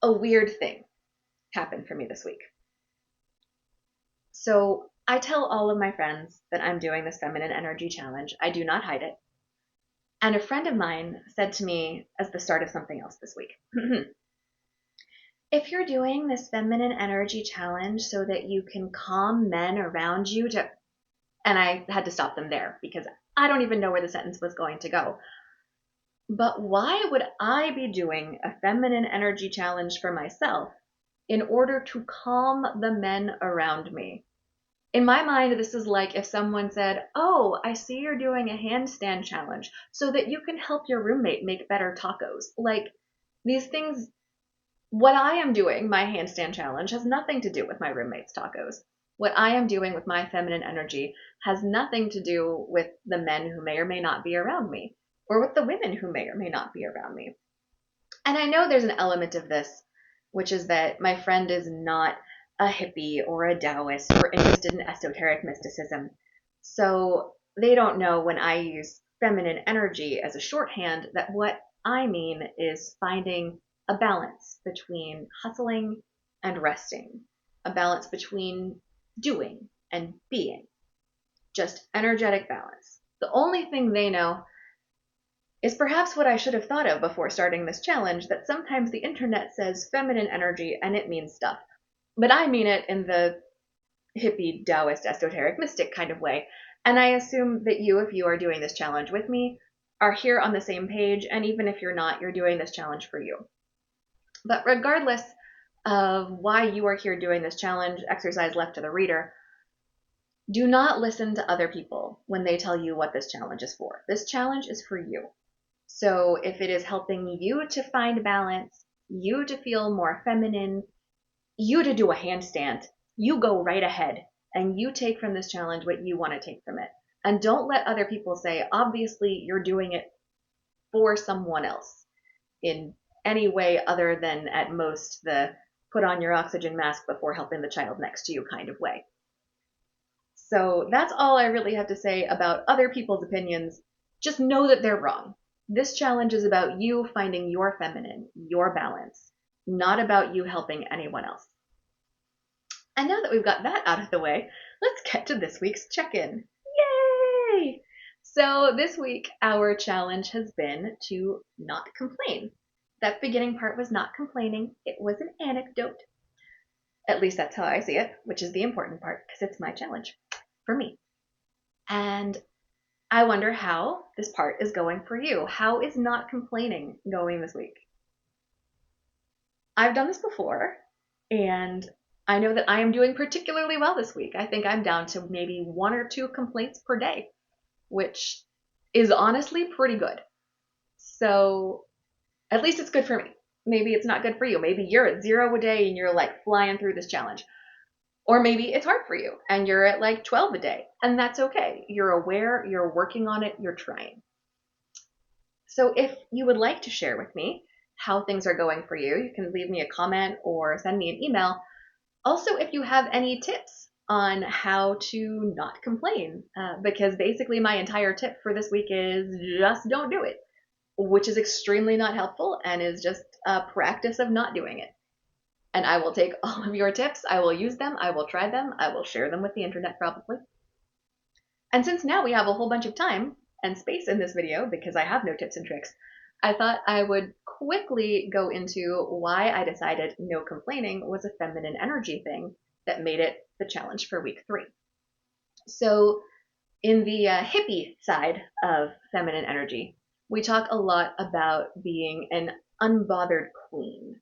a weird thing happened for me this week. So I tell all of my friends that I'm doing this feminine energy challenge. I do not hide it. And a friend of mine said to me as the start of something else this week, if you're doing this feminine energy challenge so that you can calm men around you to, and I had to stop them there because I don't even know where the sentence was going to go. But why would I be doing a feminine energy challenge for myself in order to calm the men around me? In my mind, this is like if someone said, oh, I see you're doing a handstand challenge so that you can help your roommate make better tacos. Like these things, what I am doing, my handstand challenge, has nothing to do with my roommate's tacos. What I am doing with my feminine energy has nothing to do with the men who may or may not be around me, or with the women who may or may not be around me. And I know there's an element of this, which is that my friend is not a hippie or a Taoist or interested in esoteric mysticism. So they don't know when I use feminine energy as a shorthand that what I mean is finding a balance between hustling and resting, a balance between doing and being, just energetic balance. The only thing they know is perhaps what I should have thought of before starting this challenge, that sometimes the internet says feminine energy and it means stuff. But I mean it in the hippie, Taoist, esoteric, mystic kind of way. And I assume that you, if you are doing this challenge with me, are here on the same page. And even if you're not, you're doing this challenge for you. But regardless of why you are here doing this challenge, exercise left to the reader, do not listen to other people when they tell you what this challenge is for. This challenge is for you. So if it is helping you to find balance, you to feel more feminine, you to do a handstand, you go right ahead and you take from this challenge what you want to take from it. And don't let other people say, obviously, you're doing it for someone else in any way other than at most the put on your oxygen mask before helping the child next to you kind of way. So that's all I really have to say about other people's opinions. Just know that they're wrong. This challenge is about you finding your feminine, your balance, not about you helping anyone else. And now that we've got that out of the way, let's get to this week's check-in. Yay! So this week, our challenge has been to not complain. That beginning part was not complaining. It was an anecdote. At least that's how I see it, which is the important part because it's my challenge for me. And I wonder how this part is going for you. How is not complaining going this week? I've done this before, and I know that I am doing particularly well this week. I think I'm down to maybe 1 or 2 complaints per day, which is honestly pretty good. So at least it's good for me. Maybe it's not good for you. Maybe you're at 0 a day and you're like flying through this challenge. Or maybe it's hard for you and you're at like 12 a day, and that's okay. You're aware, you're working on it, you're trying. So if you would like to share with me how things are going for you, you can leave me a comment or send me an email. Also, if you have any tips on how to not complain, because basically my entire tip for this week is just don't do it, which is extremely not helpful and is just a practice of not doing it. And I will take all of your tips, I will use them, I will try them, I will share them with the internet probably. And since now we have a whole bunch of time and space in this video because I have no tips and tricks, I thought I would quickly go into why I decided no complaining was a feminine energy thing that made it the challenge for week 3. So in the hippie side of feminine energy, we talk a lot about being an unbothered queen,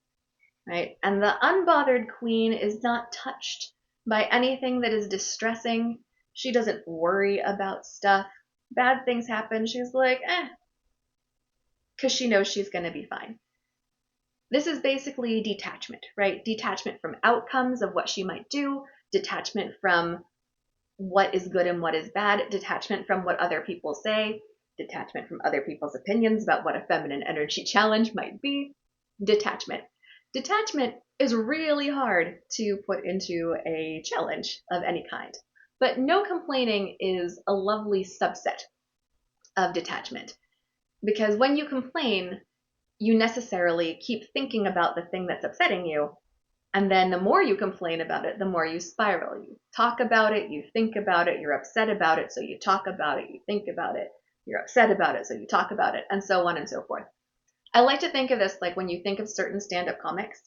right? And the unbothered queen is not touched by anything that is distressing. She doesn't worry about stuff. Bad things happen. She's like, because she knows she's going to be fine. This is basically detachment, right? Detachment from outcomes of what she might do, detachment from what is good and what is bad, detachment from what other people say, detachment from other people's opinions about what a feminine energy challenge might be. Detachment. Detachment is really hard to put into a challenge of any kind, but no complaining is a lovely subset of detachment, because when you complain, you necessarily keep thinking about the thing that's upsetting you. And then the more you complain about it, the more you spiral. You talk about it, you think about it, you're upset about it, so you talk about it, you think about it, you're upset about it, so you talk about it, and so on and so forth. I like to think of this like when you think of certain stand-up comics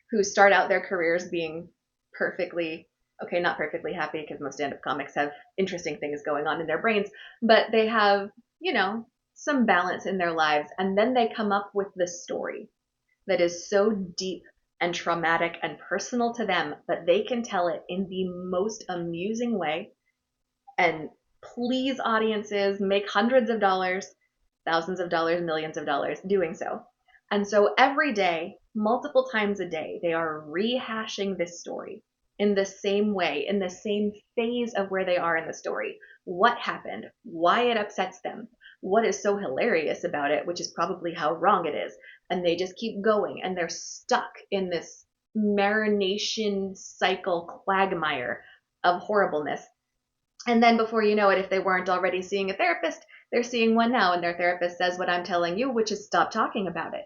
who start out their careers being perfectly, okay, not perfectly happy because most stand-up comics have interesting things going on in their brains, but they have, you know, some balance in their lives, and then they come up with this story that is so deep and traumatic and personal to them, but they can tell it in the most amusing way and please audiences, make hundreds of dollars, thousands of dollars, millions of dollars doing so. And so every day, multiple times a day, they are rehashing this story in the same way, in the same phase of where they are in the story. What happened? Why it upsets them? What is so hilarious about it, which is probably how wrong it is. And they just keep going and they're stuck in this marination cycle quagmire of horribleness. And then before you know it, if they weren't already seeing a therapist, they're seeing one now, and their therapist says what I'm telling you, which is stop talking about it.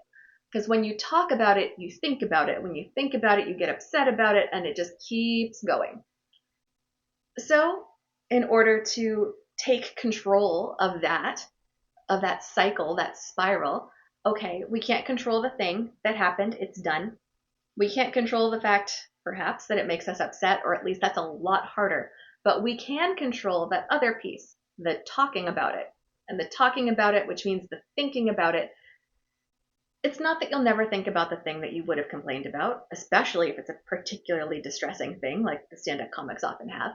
Because when you talk about it, you think about it. When you think about it, you get upset about it, and it just keeps going. So, in order to take control of that cycle, that spiral, okay, we can't control the thing that happened, it's done. We can't control the fact, perhaps, that it makes us upset, or at least that's a lot harder. But we can control that other piece, the talking about it. And the talking about it, which means the thinking about it, it's not that you'll never think about the thing that you would have complained about, especially if it's a particularly distressing thing like the stand-up comics often have.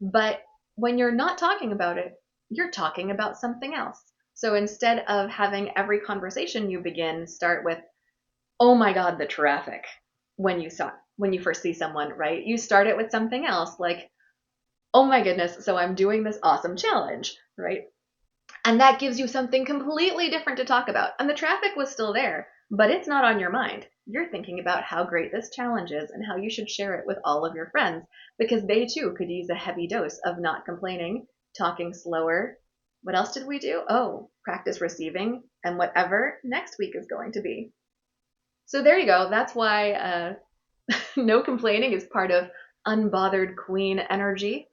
But when you're not talking about it, you're talking about something else. So instead of having every conversation you begin start with, oh my God, the traffic, when you first see someone, right? You start it with something else like, oh my goodness, so I'm doing this awesome challenge, right? And that gives you something completely different to talk about. And the traffic was still there, but it's not on your mind. You're thinking about how great this challenge is and how you should share it with all of your friends because they too could use a heavy dose of not complaining, talking slower. What else did we do? Oh, practice receiving and whatever next week is going to be. So there you go. That's why no complaining is part of unbothered queen energy,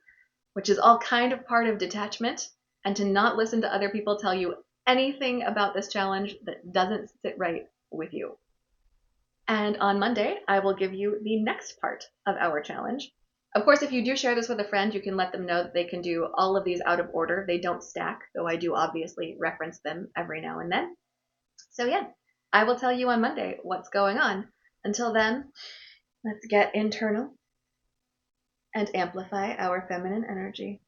which is all kind of part of detachment, and to not listen to other people tell you anything about this challenge that doesn't sit right with you. And on Monday, I will give you the next part of our challenge. Of course, if you do share this with a friend, you can let them know that they can do all of these out of order. They don't stack, though I do obviously reference them every now and then. So yeah, I will tell you on Monday what's going on. Until then, let's get internal and amplify our feminine energy.